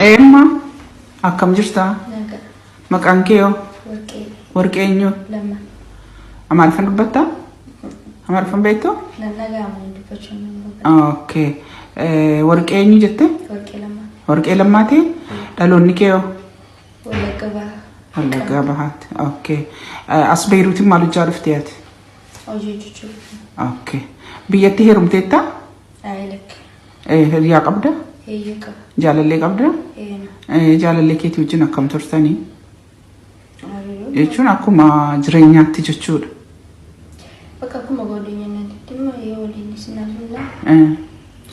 Emma akkam jirta? Maqaan kee hoo? Warqee eenyu? Amaariffaan dubbattaa? Amaariffaan beektaa? Okay. Warqee eenyu jette? Warqee Lammaati? Dhaloonni kee hoo? Wallaggaa Bahaati. Okay. As Beeruutiin maal hojjaa dhuftee ati? Okay. Biyyatti heerumteettaa? Hiriyaa qabda? Jaalallee qabda? Jaalallee keetii wajjin akkam turtanii? Jechuun akkuma jireenyaatti jechuudha. Bakka akkuma godinyaatti dhimma yoo waliin isinaafilla.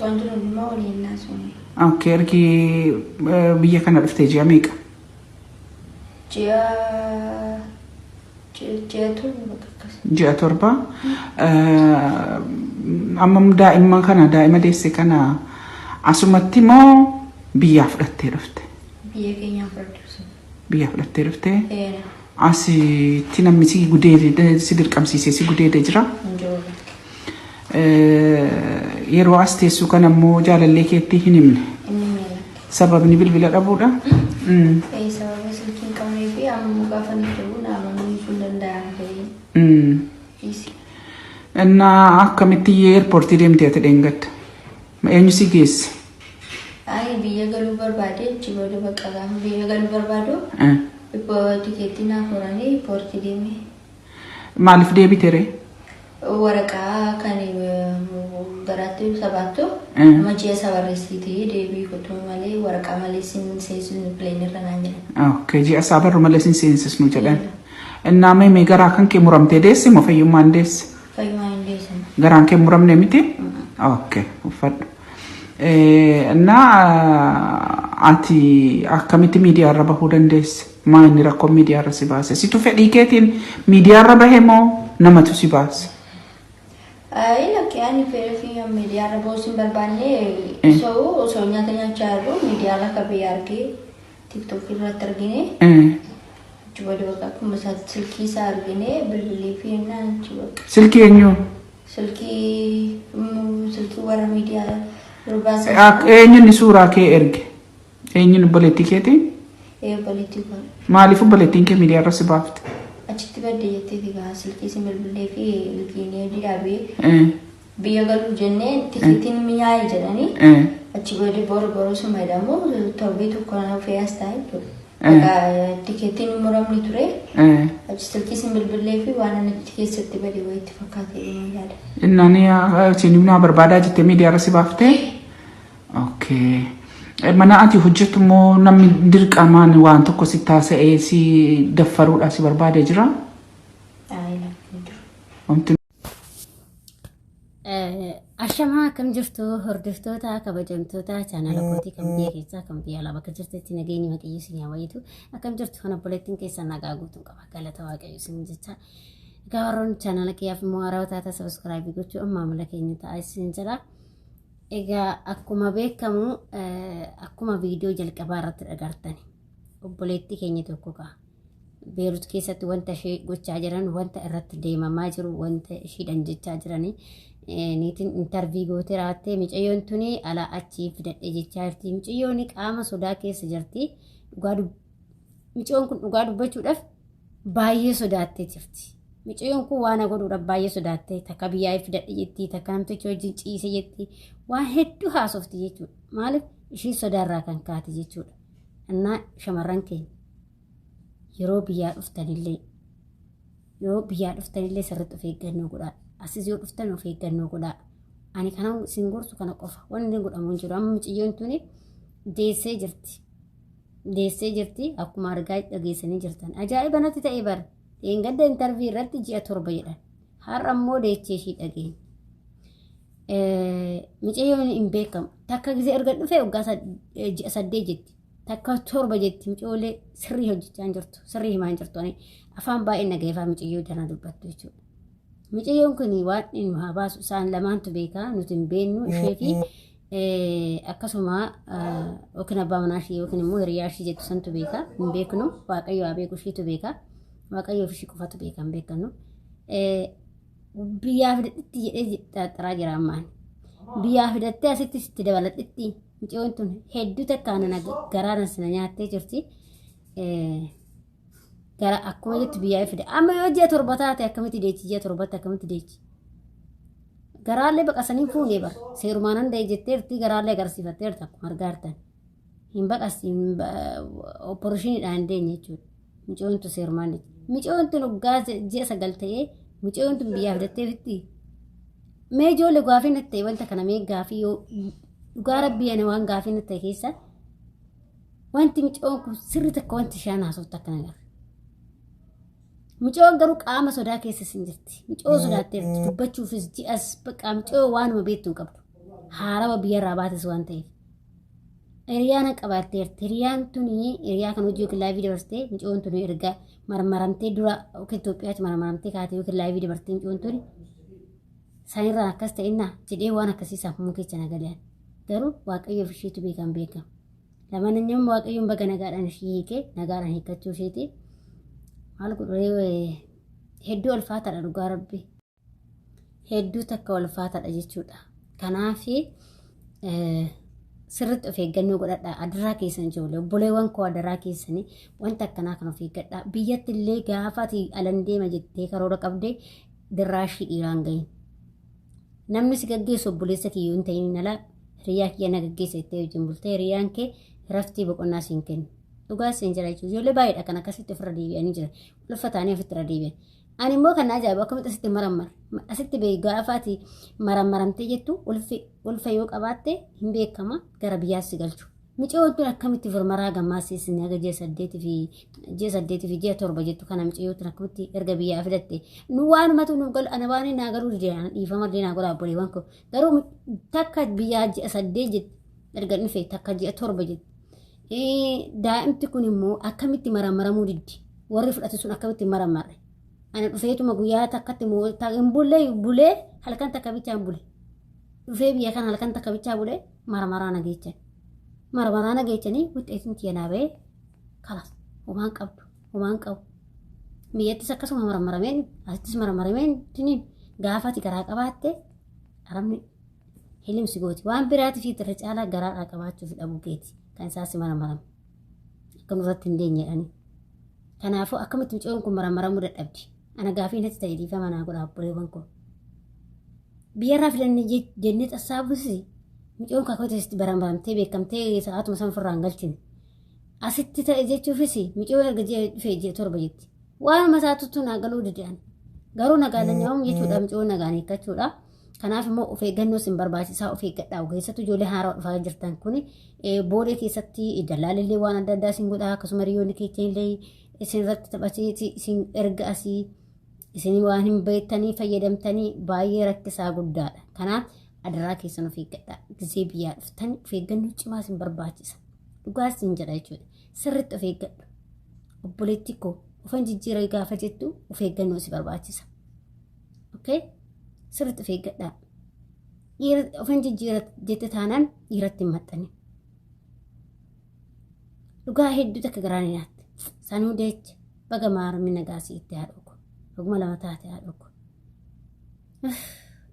Wanti hundumaa waliin naasuni. Okay, ergi biyya kana dhuftee ji'a meeqa? Ji'a torba. Amma daa'imman kana daa'ima deesse kana asumatti moo biyyaa fudhattee dhufte? Biyya keenyaa fudhatte. Biyya fudhattee dhufte? Asitti namni si gudeede si dirqamsiisee si gudeede jira? Yeroo as teessu kan ammoo jaalallee keetti hin himne? Sababni bilbila dhabuudha? Sababa silkiin qabnee fi amma gaafa ni ta'u naamanii sun danda'an Innaa akkamitti eerpoortii deemtee ati dheengadda? Eenyu si geesse? Biyya galuu barbaade jibooda bakka gaafa biyya galuu barbaadu tikeettii naaf horanii poortii deeme. Maaliif deebite ree? Waraqaa kan garaatti sabaattu majjii sabarreessitii deebii kutuu malee waraqaa malee sin seensisnu pileenirra naan jedhan. Okay, ji'a sabarru malee sin seensisnu jedhan. Innaa mee garaa kan kee muramtee deesse moo fayyummaan deesse? Fayyummaan deesse. Garaan kee muramne miti? Okay, uffadhu. Ati akkamitti miidiyaarra bahuu dandeesse? Maa inni rakkoo miidiyaarra si baase? Situ fedhii keetiin miidiyaarra bahe moo namatu si baase? Lakkee ani fedhii fi miidiyaarra bahuu sin barbaanne osoo nyaata nyaachaa jiru miidiyaarra akka biyya argee tiktookii irratti argine jibooda bakka akkuma silkii isaa argine bilbilii fi naan jibooda. Silkii eenyu? Silkii warra miidiyaa Eenyuun suuraa kee erge? Eenyuun obboleettii keetii? Obboleettii kun. Maaliif obboleettiin kee miidiyaarra si baafte? Achitti baddee jetteeti gaa silkii si bilbilee fi ilkiinee dhaabee biyya galuu jennee tikeetiin mi'aayee jedhanii achi booda boru suma jedhamu torbee tokko naaf fe'as taa'e tikeetiin muramni ture achi silkii si bilbilee fi waan ani keessatti badee wayitti fakkaatee deemaa yaada. Innaan sinimnaa barbaadaa jettee miidiyaarra si baaftee? Okay. Mana ati hojjetu moo namni dirqamaan waan tokko si taasisee si daffaruudha si barbaadee jira? Ashamaa kam jirtu hordoftoota kabajamtoota chaanala kootii kan biyya keessaa kan biyya alaa bakka jirtetti nageenyi waaqayyo isin haa wayitu akkam jirtu kana obboleettiin keessan nagaa guutuun qaba galata waaqayyo isin jecha gabaroon chaanala kiyyaaf immoo haarawaa taata sabiskiraabii gochuu maamila keenya ta'a isin jedha. Egaa akkuma beekamu akkuma viidiyoo jalqabaa irratti dhagartani obboleettii keenya tokko kaa Beerut keessatti wanta ishee gochaa jiran wanta irratti deemamaa jiru wanta ishiidhan jechaa jiranii niitiin intarvii gootee raattee micayyoon tuni alaa achii fidadhee jechaa jirti. Micayyoon qaama sodaa keessa jirti. Micayyoon kun dhugaa dubbachuudhaaf baay'ee sodaattee jirti. Micayyoon kun waan godhuudhaaf baay'ee sodaattee takka biyyaa fidadhee jetti takka namtichi wajjin ciise jetti waan hedduu haasofti jechuudha. Maaliif ishii sodaarraa kan kaate jechuudha. Innaa shamarran keenya yeroo biyyaa dhuftanillee sirriitti of eeggannoo godhaa. Asis yoo dhuftan of eeggannoo godhaa. Ani kana sin gorsu kana qofa wanni godhamu hin jiru. Amma micayyoon tuni deessee jirti akkuma argaa dhageessanii jirtan. Ajaa'iba natti ta'e bara. Gadda intarvii irratti ji'a torba jedhan. Har'a immoo deechee ishii dhageenya. Micayyoon hin beekamu. Takka gisee erga dhufee waggaa ji'a 8 jetti. Takka torba jetti micayyoolee sirrii hojjechaa hin jirtu. Sirrii himaa hin jirtu. Afaan baay'ee nagayeefaa micayyoo danaa dubbattu jechuudha. Micayyoon kun waan inni haa baasu isaan lamaantu beekaa nuti hin beeknu ishee fi akkasuma yookiin abbaa manaa ishee yookiin immoo hiriyaa ishee jettu santu beekaa hin beeknu waaqayyo haa beeku isheetu beekaa. Waaqayyoo fi ishee qofatu beekaa hin beeknu. Biyyaa fidadhitti jedhee xaxaraa jira ammaan. Biyyaa fidattee asitti sitti dabaladhitti mucoon tun hedduu takkaan garaan sana nyaattee jirti. Gara akkuma jettu biyyaa fide amma yoo ji'a torba taate akkamitti deechi ji'a torbatti akkamitti deechi garaallee baqasanii fuudhee bara seerumaan handa jetteerti garaallee agarsiifatteerti akkuma argaa jirtan hin baqasiin opportunitiidhaan deenya jechuudha mucoon tun seerumaan mucoon tun waggaa ji'a 9 ta'ee mucoon tun biyyaa fidatteefitti mee ijoollee gaafii natti ta'e wanta kana mee gaafii yoo dhugaa rabbii ani waan gaafii natti ta'e keessa wanti mucoon kun sirri takka wanti ishaan haasoftu akkana gara mucoo garuu qaama sodaa keessa sin jirti mucoo sodaatteerti dubbachuufis ji'as baqa mucoo waanuma beektu hin qabdu haarawa biyyarraa baates waan ta'eef hiriyaana qabaatteerti hiriyaan tuni hiriyaa kan hojii yookiin laayivii dabarsitee mucoon tuni erga marmaramtee dura yookiin Itoophiyaatti marmaramtee kaatee yookiin laayivii dabarsitee mucoon tuni sanirraa akkas ta'inna jedhee waan akkasii saafumuu keessa nagalaan garuu waaqayyoof isheetu beekama lamaan nyamma waaqayyoon baga nagaadhaan ishee hiikee nagaadhaan hiikkachuu isheeti maal godhee hedduu ulfaataadha dhugaa rabbi hedduu takka ulfaataadha jechuudha kanaaf sirriitti of eeggannoo godhadhaa adaraa keessan ijoollee obboleewwan koo adaraa keessanii wanta akkanaa kan of eeggadhaa biyyatti illee gaafaati alan deema jettee karoora qabdee diraashii dhiiraan gahin namni si gaggeessu obboleessa kiyyoo hin ta'in ala hiriyaa kiyya na gaggeessa jettee wajjin bultee hiriyaan kee raftii boqonnaa siin kennu dhugaa siin jira jechuudha ijoollee baay'eedha kan akkasitti ofirra deebi'anii jiran ulfataanii ofitti irra deebi'an ani immoo kan ajaa'ibu akkamitti asitti marammar asitti gaafaati marammaramtee jettu ulfa yoo qabaatte hin beekama gara biyyaatti galchu micoon tun akkamitti firmaraa gammaasiisin haga ji'a 8 fi ji'a 7 jettu kana micoon tun akkamitti erga biyyaa fidatte nu waanumatu nu gal ana baanii naa garuu dhiifama deenaa godha obboleewwan koo garuu takka biyyaa ji'a 8 jettu erga dhufe takka ji'a 7 jettu daa'imti kun immoo akkamitti marammaramuu diddi warri fudhate sun akkamitti marammarre ana dhufeetuma guyyaa takkatti hin bulee halkan takka bichaan bule dhufee biyya kana halkan takka bichaa bule marmaraa nageechanii wuxeetiin keenaa ba'ee kalas homaan qabu biyyattis akkasuma marammarameen asittis marammarameen tiniin gaafati garaa qabaatte arabni hilimsi gooti waan biraati fi irra caalaa garaa qabaachuuf dhabuu keeti kan isaasi maramaram akkam irratti hin deenyedhani kanaafuu akkamitti mucoon kun maramaramuu dadhabdi ana gaafii natti ta'e dhiifama naa godha obboleewwan koo biyyarraa filannee jennee xassaabusi mucoon kakooteesti maramaramtee beekamtee sa'aatuma san firraan galchine asitti ta'e jechuufis mucoon erga dhufee ji'a 7 jetti waanuma isaatutu naa galuu dida'an garuu nagaalanyaa'uun jechuudha mucoon nagaan hiikkachuudha kanaaf immoo of eeggannoo sin barbaachisaa of eeggadhaa ogeessatu ijoollee haaraa dhufaa jirtan kun boolee keessatti dallaalillee waan adda addaa sin godhaa akkasuma riyoonni keechanillee isin irratti taphatee isin erga asii isin waan hin beektanii fayyadamtanii baay'ee rakkisaa guddaadha kanaaf adaraa keessan of eeggadhaa gisee biyyaa dhuftanii of eeggannoo cimaa sin barbaachisa dhugaa sin jedha jechuudha sirriitti of eeggadhu obboleetti koo ofan jijjiira gaafa jettu of eeggannoo si barbaachisa okay sirriitti of eeggadhaa ofan jijjiira jette taanaan dhiiratti hin maxxani dhugaa hedduu takka garaan nyaatti sanuu deecha baga maaramni nagaasii itti haadhuuko dhuguma lama taate haadhuuko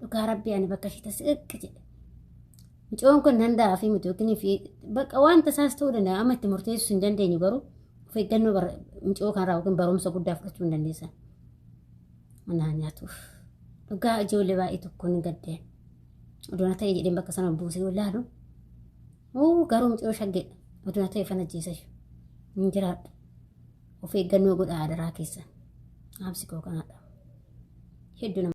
dhugaa rabbii ani bakka ishee siqqi jedhe mucoon kun danda'a fi mutookinii fi bakka wanta isaas ta'uu danda'a amma itti murteessuu hin dandeenyu garuu of eeggannoo mucoo kanarraa yookiin barumsa guddaa fudhachuu hin dandeessan manaa nyaatuuf dhugaa ijoollee baay'ee tokko ni gaddeen oduna ta'e jedheen bakka sana buusee wallaalu garuu mucoo shaggeedha oduna ta'e fan ajjeesa hin jiraadhu of eeggannoo godhaa adaraa keessan aabsi koo kanaadha hedduu